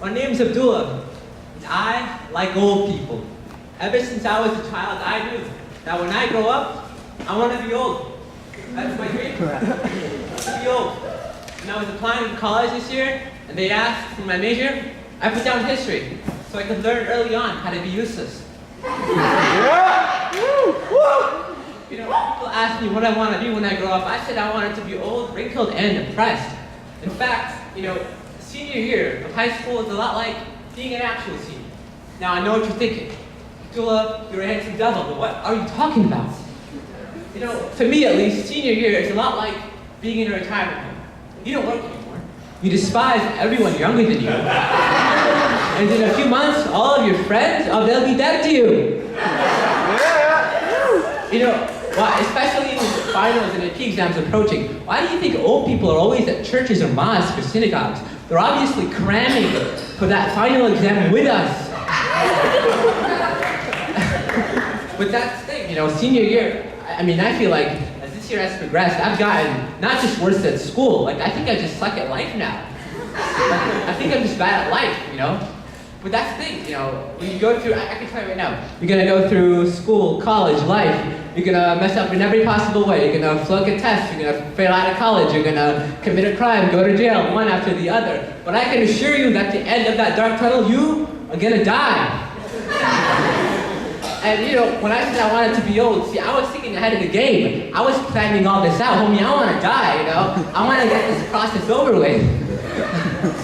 My name's Abdullah, and I like old people. Ever since I was a child, I knew that when I grow up, I want to be old. That's my dream, to be old. When I was applying to college this year, and they asked for my major, I put down history, so I could learn early on how to be useless. Yeah! You know, people ask me what I want to be when I grow up. I said I wanted to be old, wrinkled, and depressed. In fact, you know, senior year of high school is a lot like being an actual senior. Now, I know what you're thinking. Abdullah, you're a handsome devil, but what are you talking about? You know, for me at least, senior year is a lot like being in a retirement home. You don't work anymore. You despise everyone younger than you. And in a few months, all of your friends, they'll be dead to you. You know, well, especially with the finals and AP exams approaching, why do you think old people are always at churches or mosques or synagogues? They're obviously cramming for that final exam with us. But that's the thing, you know, senior year, I mean, I feel like as this year has progressed, I've gotten not just worse at school, like I think I just suck at life now. I think I'm just bad at life, you know? But that's the thing, you know, when you go through, I can tell you right now, you're gonna go through school, college, life, you're gonna mess up in every possible way. You're gonna flunk a test, you're gonna fail out of college, you're gonna commit a crime, go to jail, one after the other. But I can assure you that at the end of that dark tunnel, you are gonna die. And you know, when I said I wanted to be old, see, I was thinking ahead of the game. I was planning all this out. Homie, I wanna die, you know? I wanna get this process over with.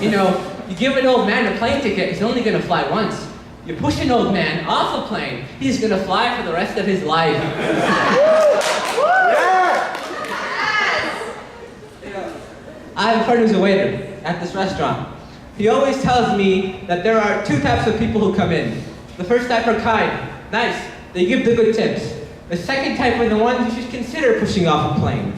You know, you give an old man a plane ticket, he's only gonna fly once. You push an old man off a plane, he's gonna fly for the rest of his life. I have a friend who's a waiter at this restaurant. He always tells me that there are two types of people who come in. The first type are kind, nice, they give the good tips. The second type are the ones you should consider pushing off a plane.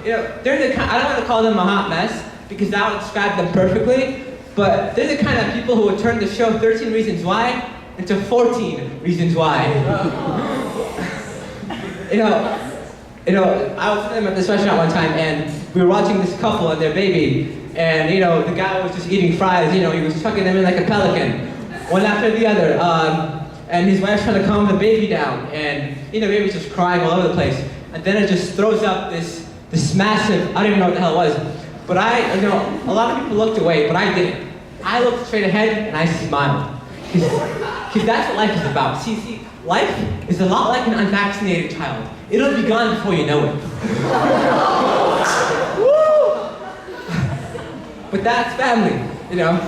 You know, they're the kind, I don't want to call them a hot mess, because that would describe them perfectly, but they're the kind of people who would turn the show 13 Reasons Why into 14 Reasons Why. You know, I was with them at this restaurant one time, and we were watching this couple and their baby, and you know, the guy was just eating fries, you know, he was chucking them in like a pelican, one after the other, and his wife's trying to calm the baby down, and you know, the baby's just crying all over the place, and then it just throws up this massive, I don't even know what the hell it was, but you know, a lot of people looked away, but I didn't. I looked straight ahead and I smiled. Because that's what life is about. See, life is a lot like an unvaccinated child. It'll be gone before you know it. But that's family, you know.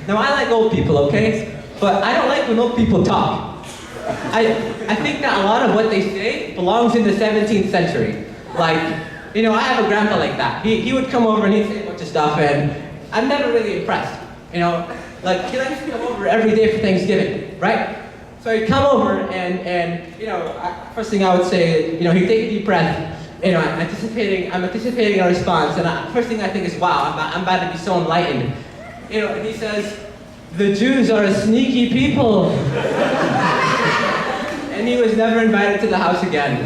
Now I like old people, okay? But I don't like when old people talk. I think that a lot of what they say belongs in the 17th century. Like, you know, I have a grandpa like that. He would come over and he'd say a bunch of stuff, and I'm never really impressed. You know, like he likes to come over every day for Thanksgiving, right? So he'd come over and you know, first thing I would say, you know, he'd take a deep breath. You know, I'm anticipating a response, and first thing I think is, wow, I'm about to be so enlightened. You know, and he says, the Jews are a sneaky people. And he was never invited to the house again.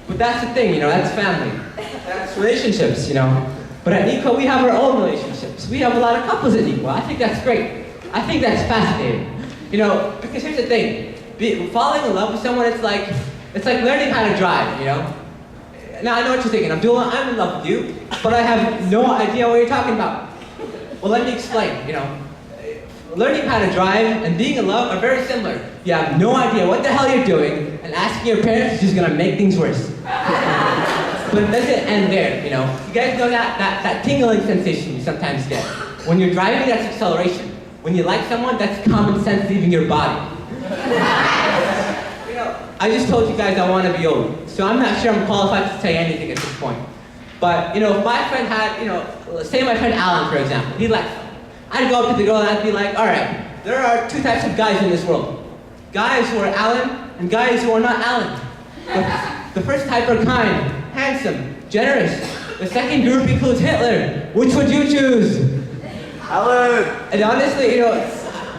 But that's the thing, you know, that's family. That's relationships, you know. But at Nico, we have our own relationships. We have a lot of couples at Nico. I think that's great. I think that's fascinating. You know, because here's the thing. Falling in love with someone, it's like learning how to drive, you know. Now, I know what you're thinking. Abdullah, I'm in love with you, but I have no idea what you're talking about. Well, let me explain, you know. Learning how to drive and being in love are very similar. You have no idea what the hell you're doing, and asking your parents is just gonna make things worse. But it doesn't end there, you know. You guys know that tingling sensation you sometimes get. When you're driving, that's acceleration. When you like someone, that's common sense leaving your body. You know, I just told you guys I want to be old, so I'm not sure I'm qualified to say anything at this point. But, you know, if my friend had, you know, say my friend Alan, for example, he liked someone. I'd go up to the girl and I'd be like, all right, there are two types of guys in this world. Guys who are Alan and guys who are not Alan. The first type are kind, handsome, generous. The second group includes Hitler. Which would you choose? Alan! And honestly, you know,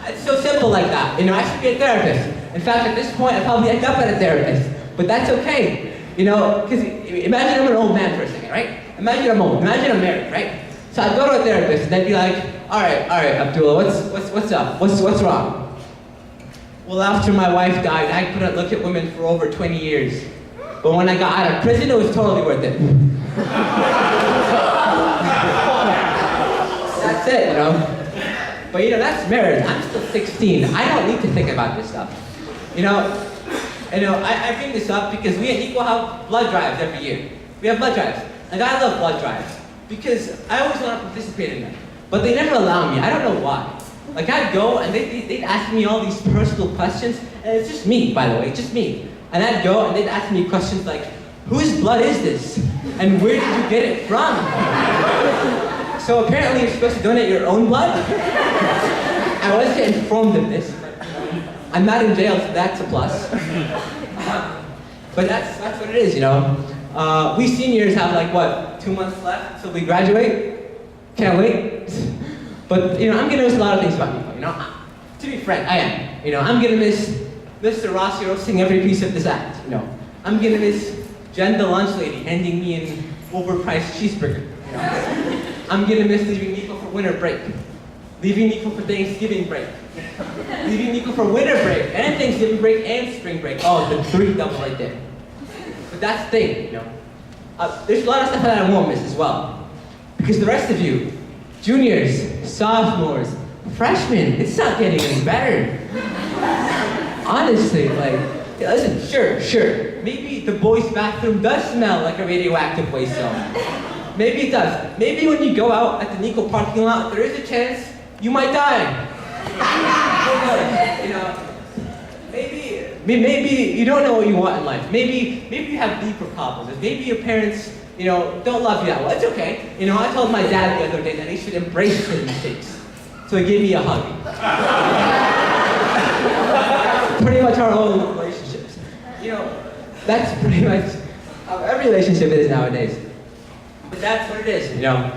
it's so simple like that. You know, I should be a therapist. In fact, at this point, I'd probably end up at a therapist. But that's okay. You know, because imagine I'm an old man for a second, right? Imagine I'm old. Imagine I'm married, right? So I'd go to a therapist and they'd be like, all right, Abdullah, what's up? What's wrong? Well, after my wife died, I couldn't look at women for over 20 years. But when I got out of prison, it was totally worth it. That's it, you know? But you know, that's marriage. I'm still 16. I don't need to think about this stuff. You know, I bring this up because we at Equal have blood drives every year. We have blood drives. And I love blood drives because I always want to participate in them. But they never allow me. I don't know why. Like I'd go and they'd ask me all these personal questions, and it's just me, by the way, just me. And I'd go and they'd ask me questions like, whose blood is this? And where did you get it from? So apparently you're supposed to donate your own blood? I wasn't informed of this, but I'm not in jail, so that's a plus. But that's what it is, you know. We seniors have like, what, 2 months left till we graduate? Can't wait. But, you know, I'm gonna miss a lot of things about people, you know. To be frank, I am. You know, I'm gonna miss Mr. Rossi roasting every piece of this act, you know. I'm gonna miss Jen the lunch lady handing me an overpriced cheeseburger, you know. I'm gonna miss leaving Nico for winter break. Leaving Nico for Thanksgiving break. Leaving Nico for winter break, and Thanksgiving break, and spring break. Oh, the 3 double right there. But that's the thing, you know. There's a lot of stuff that I won't miss as well. Because the rest of you, juniors, sophomores, freshmen, it's not getting any better. Honestly, like, listen, sure, maybe the boys' bathroom does smell like a radioactive waste zone. Maybe it does. Maybe when you go out at the Nico parking lot, there is a chance you might die. You know, maybe you don't know what you want in life. Maybe you have deeper problems. Maybe your parents, you know, don't love you that well. It's okay. You know, I told my dad the other day that he should embrace his mistakes. So he gave me a hug. Pretty much our whole relationships. You know, that's pretty much how every relationship is nowadays. But that's what it is, you know.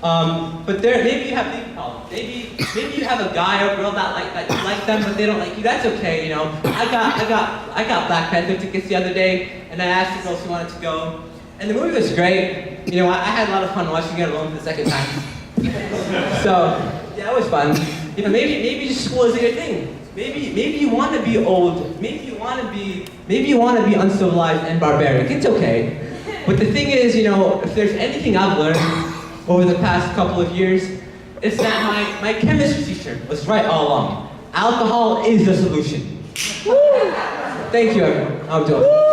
But maybe you have deep problems. Maybe you have a guy or girl that you like them, but they don't like you. That's okay, you know. I got Black Panther tickets the other day, and I asked the girls who wanted to go, and the movie was great. You know, I had a lot of fun watching it alone for the second time. So yeah, it was fun. You know, maybe just school isn't your thing. Maybe you want to be old. Maybe you want to be uncivilized and barbaric. It's okay. But the thing is, you know, if there's anything I've learned over the past couple of years, it's that my chemistry teacher was right all along. Alcohol is the solution. Thank you, everyone. I'm Abdullah.